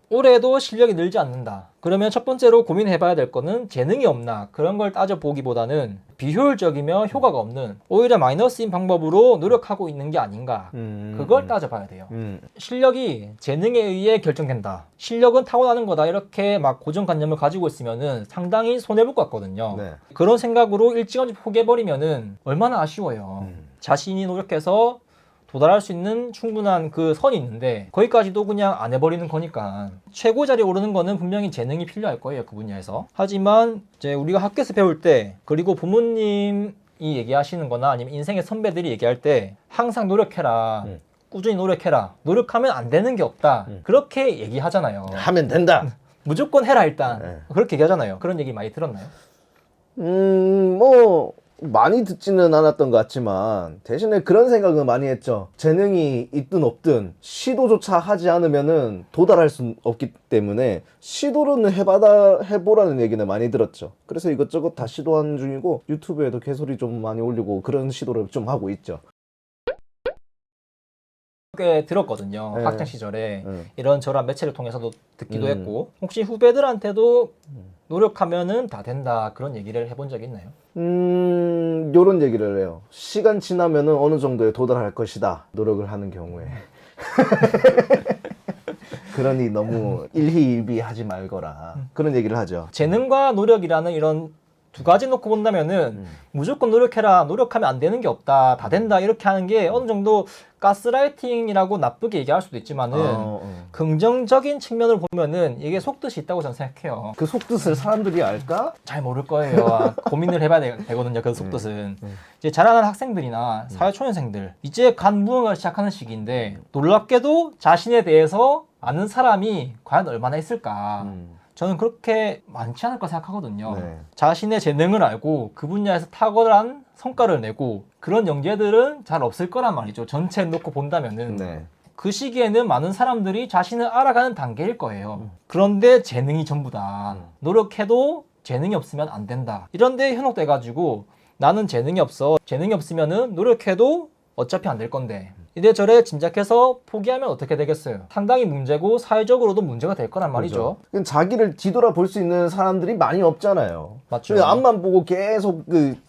올해도 실력이 늘지 않는다. 그러면 첫 번째로 고민해봐야 될 거는 재능이 없나 그런 걸 따져보기보다는 비효율적이며 효과가 없는 오히려 마이너스인 방법으로 노력하고 있는 게 아닌가 그걸 따져봐야 돼요. 실력이 재능에 의해 결정된다. 실력은 타고나는 거다. 이렇게 막 고정관념을 가지고 있으면은 상당히 손해볼 것 같거든요. 네. 그런 생각으로 일찌감치 포기해버리면은 얼마나 아쉬워요. 자신이 노력해서 도달할 수 있는 충분한 그 선이 있는데 거기까지도 그냥 안 해버리는 거니까 최고 자리에 오르는 거는 분명히 재능이 필요할 거예요, 그 분야에서. 하지만 이제 우리가 학교에서 배울 때 그리고 부모님이 얘기하시는 거나 아니면 인생의 선배들이 얘기할 때 항상 노력해라, 꾸준히 노력해라, 노력하면 안 되는 게 없다, 그렇게 얘기하잖아요. 하면 된다. 무조건 해라 일단. 네. 그렇게 얘기하잖아요. 그런 얘기 많이 들었나요? 뭐 많이 듣지는 않았던 것 같지만 대신에 그런 생각은 많이 했죠. 재능이 있든 없든 시도조차 하지 않으면은 도달할 수 없기 때문에 시도는 해보라는 얘기는 많이 들었죠. 그래서 이것저것 다 시도하는 중이고 유튜브에도 개소리 좀 많이 올리고 그런 시도를 좀 하고 있죠. 꽤 들었거든요. 네. 학창 시절에 네. 이런저런 매체를 통해서도 듣기도 했고 혹시 후배들한테도 노력하면은 다 된다 그런 얘기를 해본 적이 있나요? 요런 얘기를 해요. 시간 지나면은 어느 정도에 도달할 것이다. 노력을 하는 경우에. 그러니 너무 일희일비하지 말거라. 그런 얘기를 하죠. 재능과 노력이라는 이런 두 가지 놓고 본다면은 무조건 노력해라, 노력하면 안 되는 게 없다, 다 된다 이렇게 하는 게 어느 정도 가스라이팅이라고 나쁘게 얘기할 수도 있지만은 긍정적인 측면을 보면은 이게 속뜻이 있다고 저는 생각해요. 그 속뜻을 사람들이 알까? 잘 모를 거예요. 고민을 해봐야 되거든요. 그 속뜻은. 이제 자라는 학생들이나 사회초년생들 이제 갓 무언가를 시작하는 시기인데 놀랍게도 자신에 대해서 아는 사람이 과연 얼마나 있을까? 저는 그렇게 많지 않을 거 생각하거든요. 네. 자신의 재능을 알고 그 분야에서 탁월한 성과를 내고 그런 영재들은 잘 없을 거란 말이죠. 전체를 놓고 본다면은. 네. 그 시기에는 많은 사람들이 자신을 알아가는 단계일 거예요. 그런데 재능이 전부다. 노력해도 재능이 없으면 안 된다. 이런데 현혹돼가지고 나는 재능이 없어. 재능이 없으면은 노력해도 어차피 안 될 건데 이래저래 짐작해서 포기하면 어떻게 되겠어요? 상당히 문제고 사회적으로도 문제가 될 거란 말이죠. 그렇죠. 자기를 뒤돌아볼 수 있는 사람들이 많이 없잖아요. 맞죠. 근데 앞만 보고 계속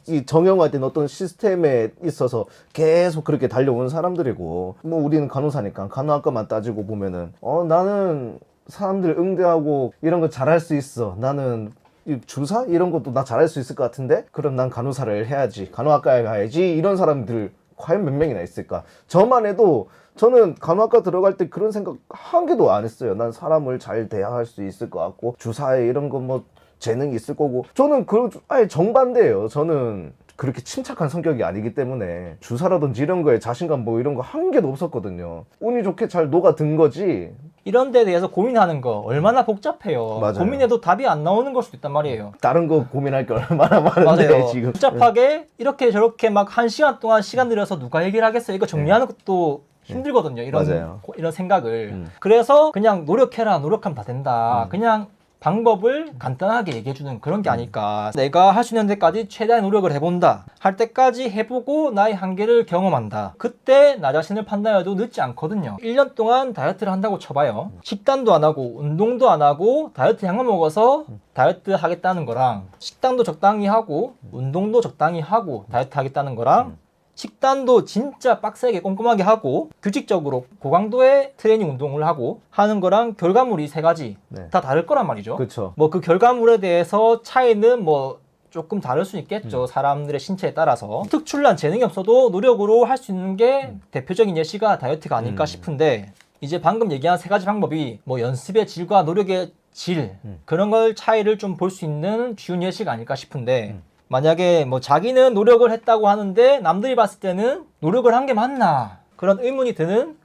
이 정형화된 어떤 시스템에 있어서 계속 그렇게 달려오는 사람들이고 뭐 우리는 간호사니까 간호학과만 따지고 보면은 나는 사람들 응대하고 이런 거 잘할 수 있어. 나는 이 주사? 이런 것도 나 잘할 수 있을 것 같은데? 그럼 난 간호사를 해야지. 간호학과에 가야지. 이런 사람들 과연 몇 명이나 있을까? 저만 해도 저는 간호학과 들어갈 때 그런 생각 한 개도 안 했어요. 난 사람을 잘 대할 수 있을 것 같고 주사에 이런 거 뭐 재능이 있을 거고 저는 아예 정반대예요. 저는 그렇게 침착한 성격이 아니기 때문에 주사라든지 이런 거에 자신감 뭐 이런 거 한 개도 없었거든요. 운이 좋게 잘 녹아든 거지. 이런 데에 대해서 고민하는 거 얼마나 복잡해요. 맞아요. 고민해도 답이 안 나오는 걸 수도 있단 말이에요. 다른 거 고민할 게 얼마나 많은데 맞아요. 지금. 복잡하게 이렇게 저렇게 막 1시간 동안 시간 들여서 누가 얘기를 하겠어요. 이거 정리하는 것도 힘들거든요. 맞아요. 이런 생각을. 그래서 그냥 노력해라. 노력하면 다 된다. 그냥 방법을 간단하게 얘기해주는 그런 게 아닐까. 내가 할 수 있는 데까지 최대한 노력을 해본다. 할 때까지 해보고 나의 한계를 경험한다. 그때 나 자신을 판단해도 늦지 않거든요. 1년 동안 다이어트를 한다고 쳐봐요. 식단도 안 하고 운동도 안 하고 다이어트 약만 먹어서 다이어트 하겠다는 거랑 식단도 적당히 하고 운동도 적당히 하고 다이어트 하겠다는 거랑 식단도 진짜 빡세게 꼼꼼하게 하고 규칙적으로 고강도의 트레이닝 운동을 하고 하는 거랑 결과물이 세 가지 네. 다 다를 거란 말이죠. 그렇죠. 뭐 그 결과물에 대해서 차이는 뭐 조금 다를 수 있겠죠. 사람들의 신체에 따라서. 특출난 재능이 없어도 노력으로 할 수 있는 게 대표적인 예시가 다이어트가 아닐까 싶은데 이제 방금 얘기한 세 가지 방법이 뭐 연습의 질과 노력의 질 그런 걸 차이를 좀 볼 수 있는 쉬운 예시가 아닐까 싶은데 만약에 뭐 자기는 노력을 했다고 하는데 남들이 봤을 때는 노력을 한 게 맞나 그런 의문이 드는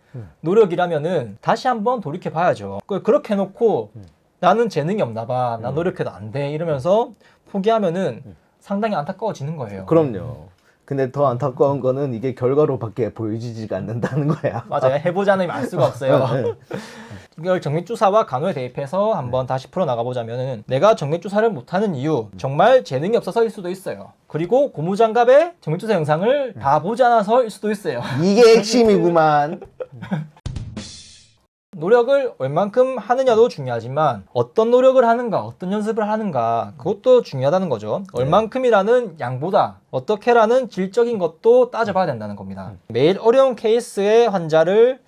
노력이라면은 다시 한번 돌이켜 봐야죠. 그렇게 해놓고 나는 재능이 없나 봐, 나 노력해도 안 돼 이러면서 포기하면은 상당히 안타까워지는 거예요. 그럼요. 근데 더 안타까운 거는 이게 결과로밖에 보여지지가 않는다는 거야. 맞아요. 해보지 않으면 알 수가 없어요. 이걸 정맥주사와 간호에 대입해서 한번 다시 풀어나가보자면 내가 정맥주사를 못하는 이유 정말 재능이 없어서일 수도 있어요. 그리고 고무장갑의 정맥주사 영상을 다 보지 않아서일 수도 있어요. 이게 핵심이구만. 노력을 얼만큼 하느냐도 중요하지만 어떤 노력을 하는가, 어떤 연습을 하는가 그것도 중요하다는 거죠. 얼만큼이라는 양보다 어떻게라는 질적인 것도 따져봐야 된다는 겁니다. 매일 어려운 케이스의 환자를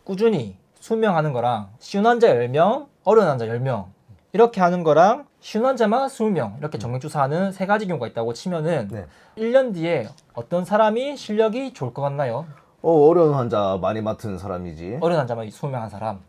꾸준히 수명하는 거랑 쉬운 환자 10명, 어려운 환자 10명 이렇게 하는 거랑 쉬운 환자만 20명 이렇게 정맥주사하는 세 가지 경우가 있다고 치면은 1년 뒤에 어떤 사람이 실력이 좋을 것 같나요? 어려운 환자 많이 맡은 사람이지. 어려운 환자만 20명 한 사람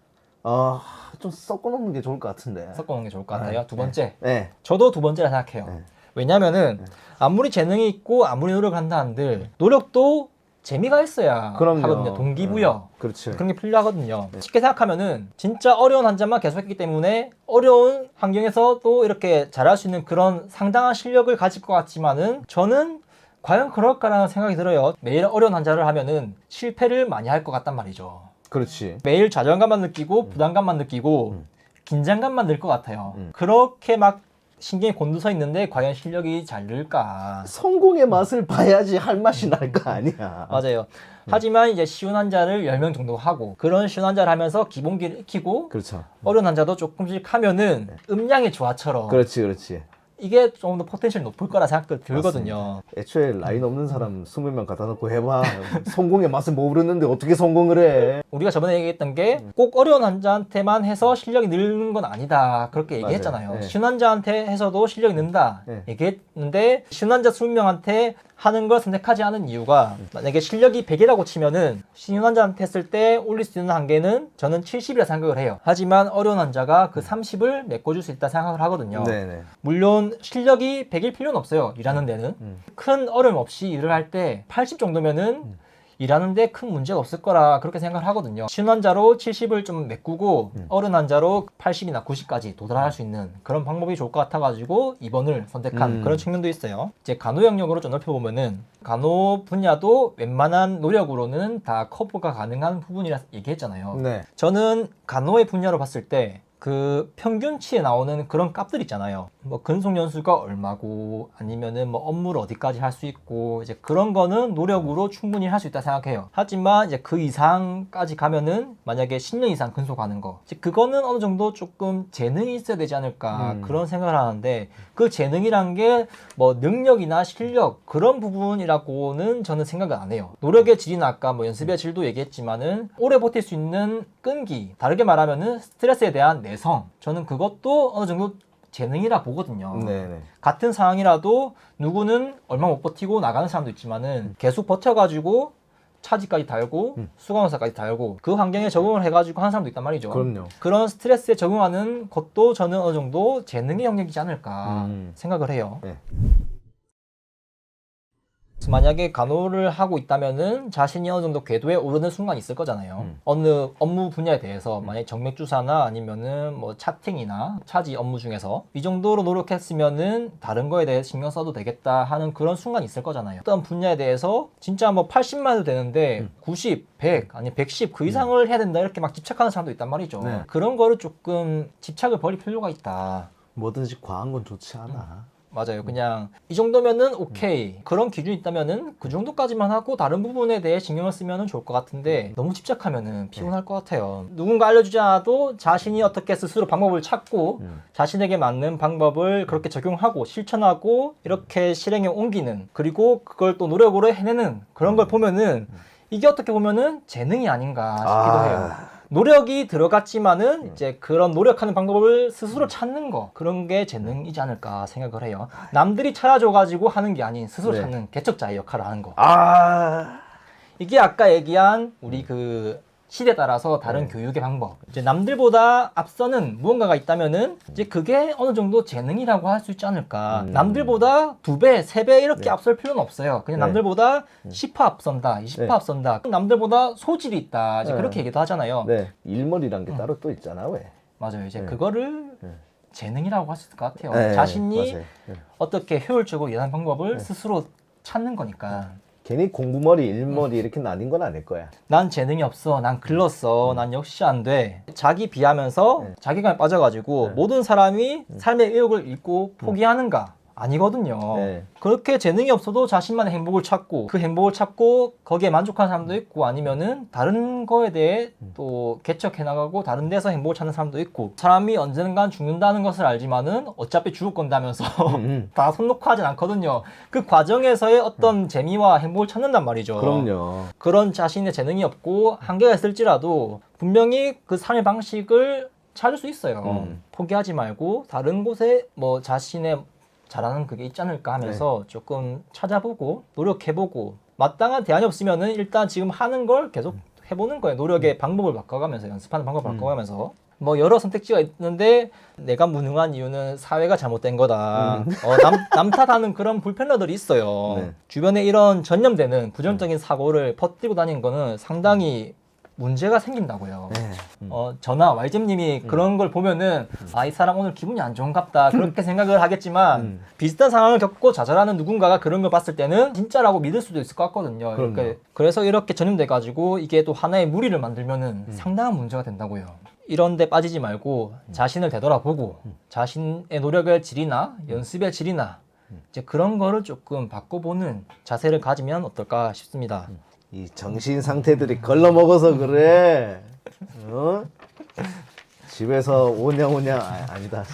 좀 섞어놓는 게 좋을 것 같은데. 섞어놓는 게 좋을 것 같아요. 두 번째, 네. 저도 두 번째라 생각해요. 왜냐면은 아무리 재능이 있고 아무리 노력을 한다 한들 노력도 재미가 있어야 그럼요. 하거든요. 동기부여. 그렇지. 그런 게 필요하거든요. 쉽게 생각하면은 진짜 어려운 환자만 계속했기 때문에 어려운 환경에서 또 이렇게 잘할 수 있는 그런 상당한 실력을 가질 것 같지만은 저는 과연 그럴까라는 생각이 들어요. 매일 어려운 환자를 하면은 실패를 많이 할 것 같단 말이죠. 그렇지. 매일 좌절감만 느끼고 부담감만 느끼고 긴장감만 늘 것 같아요. 그렇게 막 신경이 곤두서 있는데 과연 실력이 잘 늘까? 성공의 맛을 봐야지 할 맛이 날 거 아니야. 맞아요. 하지만 이제 쉬운 환자를 10명 정도 하고 그런 쉬운 환자를 하면서 기본기를 익히고 그렇죠. 어려운 환자도 조금씩 하면은 음량의 조화처럼 그렇지. 이게 좀 더 포텐셜이 높을 거라 생각이 들거든요. 애초에 라인 없는 사람 20명 갖다 놓고 해봐. 성공의 맛을 모르는데 어떻게 성공을 해? 우리가 저번에 얘기했던 게 꼭 어려운 환자한테만 해서 실력이 늘는 건 아니다. 그렇게 얘기했잖아요. 맞아요. 네. 쉬운 환자한테 해서도 실력이 는다. 네. 얘기했는데 쉬운 환자 20명한테 하는 걸 선택하지 않은 이유가 만약에 실력이 100이라고 치면은 쉬운 환자한테 했을 때 올릴 수 있는 한계는 저는 70이라 생각을 해요. 하지만 어려운 환자가 그 30을 메꿔줄 수 있다 생각을 하거든요. 네네. 물론 실력이 100일 필요는 없어요. 일하는 데는. 큰 어려움 없이 일을 할 때 80 정도면은 일하는데 큰 문제가 없을 거라 그렇게 생각을 하거든요. 쉬운 환자로 70을 좀 메꾸고 어려운 환자로 80이나 90까지 도달할 수 있는 그런 방법이 좋을 것 같아가지고 2번을 선택한 그런 측면도 있어요. 이제 간호 영역으로 좀 넓혀보면은 간호 분야도 웬만한 노력으로는 다 커버가 가능한 부분이라 얘기했잖아요. 네. 저는 간호의 분야로 봤을 때 그 평균치에 나오는 그런 값들 있잖아요. 뭐 근속 연수가 얼마고 아니면은 뭐 업무를 어디까지 할 수 있고 이제 그런 거는 노력으로 충분히 할 수 있다 생각해요. 하지만 이제 그 이상까지 가면은 만약에 10년 이상 근속하는 거 이제 그거는 어느 정도 조금 재능이 있어야 되지 않을까 그런 생각을 하는데 그 재능이란 게 뭐 능력이나 실력 그런 부분이라고는 저는 생각을 안 해요. 노력의 질이나 아까 뭐 연습의 질도 얘기했지만은 오래 버틸 수 있는 끈기 다르게 말하면은 스트레스에 대한 내성 저는 그것도 어느 정도 재능이라 보거든요. 네네. 같은 상황이라도 누구는 얼마 못 버티고 나가는 사람도 있지만은 계속 버텨가지고 차지까지 달고 수강원사까지 달고 그 환경에 적응을 해가지고 하는 사람도 있단 말이죠. 그럼요. 그런 스트레스에 적응하는 것도 저는 어느 정도 재능의 영역이지 않을까 생각을 해요. 네. 만약에 간호를 하고 있다면은 자신이 어느 정도 궤도에 오르는 순간이 있을 거잖아요. 어느 업무 분야에 대해서 만약에 정맥주사나 아니면은 뭐 차팅이나 차지 업무 중에서 이 정도로 노력했으면은 다른 거에 대해 신경 써도 되겠다 하는 그런 순간이 있을 거잖아요. 어떤 분야에 대해서 진짜 뭐 80만 해도 되는데 90, 100, 아니 110 그 이상을 해야 된다 이렇게 막 집착하는 사람도 있단 말이죠. 네. 그런 거를 조금 집착을 버릴 필요가 있다. 뭐든지 과한 건 좋지 않아. 맞아요. 그냥 이 정도면은 오케이. 그런 기준이 있다면은 그 정도까지만 하고 다른 부분에 대해 신경을 쓰면은 좋을 것 같은데 너무 집착하면은 피곤할 것 같아요. 누군가 알려주지 않아도 자신이 어떻게 스스로 방법을 찾고 자신에게 맞는 방법을 그렇게 적용하고 실천하고 이렇게 실행에 옮기는 그리고 그걸 또 노력으로 해내는 그런 걸 보면은 이게 어떻게 보면은 재능이 아닌가 싶기도 해요. 노력이 들어갔지만은 이제 그런 노력하는 방법을 스스로 찾는 거 그런 게 재능이지 않을까 생각을 해요. 남들이 찾아줘가지고 하는 게 아닌 스스로 네. 찾는 개척자의 역할을 하는 거. 아, 이게 아까 얘기한 우리 그 시대에 따라서 다른 교육의 방법. 이제 남들보다 앞서는 무언가가 있다면은 이제 그게 어느 정도 재능이라고 할 수 있지 않을까. 남들보다 2배, 3배 이렇게 앞설 필요는 없어요. 그냥 남들보다 10% 앞선다, 20% 앞선다. 남들보다 소질이 있다. 이제 그렇게 얘기도 하잖아요. 네. 일머리란 게 따로 또 있잖아, 왜? 맞아요. 이제 그거를 재능이라고 할 수 있을 것 같아요. 네, 자신이 맞아요. 네. 어떻게 효율적으로 일하는 방법을 스스로 찾는 거니까. 괜히 공부머리, 일머리 이렇게 나뉜 건 아닐 거야. 난 재능이 없어. 난 글렀어. 난 역시 안 돼. 자기 비하면서 자기감에 빠져가지고 모든 사람이 삶의 의욕을 잃고 포기하는가. 아니거든요. 네. 그렇게 재능이 없어도 자신만의 행복을 찾고 그 행복을 찾고 거기에 만족하는 사람도 있고 아니면은 다른 거에 대해 또 개척해 나가고 다른 데서 행복을 찾는 사람도 있고 사람이 언젠간 죽는다는 것을 알지만은 어차피 죽을 건다면서 다 손 놓고 하진 않거든요. 그 과정에서의 어떤 재미와 행복을 찾는단 말이죠. 그럼요. 그런 자신의 재능이 없고 한계가 있을지라도 분명히 그 삶의 방식을 찾을 수 있어요. 포기하지 말고 다른 곳에 뭐 자신의 잘하는 그게 있지 않을까 하면서 조금 찾아보고 노력해보고 마땅한 대안이 없으면은 일단 지금 하는 걸 계속 해보는 거예요. 노력의 방법을 바꿔가면서 연습하는 방법을 바꿔가면서 뭐 여러 선택지가 있는데 내가 무능한 이유는 사회가 잘못된 거다. 남 탓하는 그런 불편러들이 있어요. 네. 주변에 이런 전염되는 부정적인 사고를 퍼뜨리고 다니는 거는 상당히 문제가 생긴다고요. 네. 저나 YG님이 그런 걸 보면은 아, 이 사람 오늘 기분이 안 좋은갑다 그렇게 생각을 하겠지만 비슷한 상황을 겪고 좌절하는 누군가가 그런 걸 봤을 때는 진짜라고 믿을 수도 있을 것 같거든요. 그래서 이렇게 전염돼 가지고 이게 또 하나의 무리를 만들면은 상당한 문제가 된다고요. 이런 데 빠지지 말고 자신을 되돌아보고 자신의 노력의 질이나 연습의 질이나 이제 그런 거를 조금 바꿔보는 자세를 가지면 어떨까 싶습니다. 이 정신 상태들이 걸러먹어서 그래. 집에서 오냐오냐 아니다.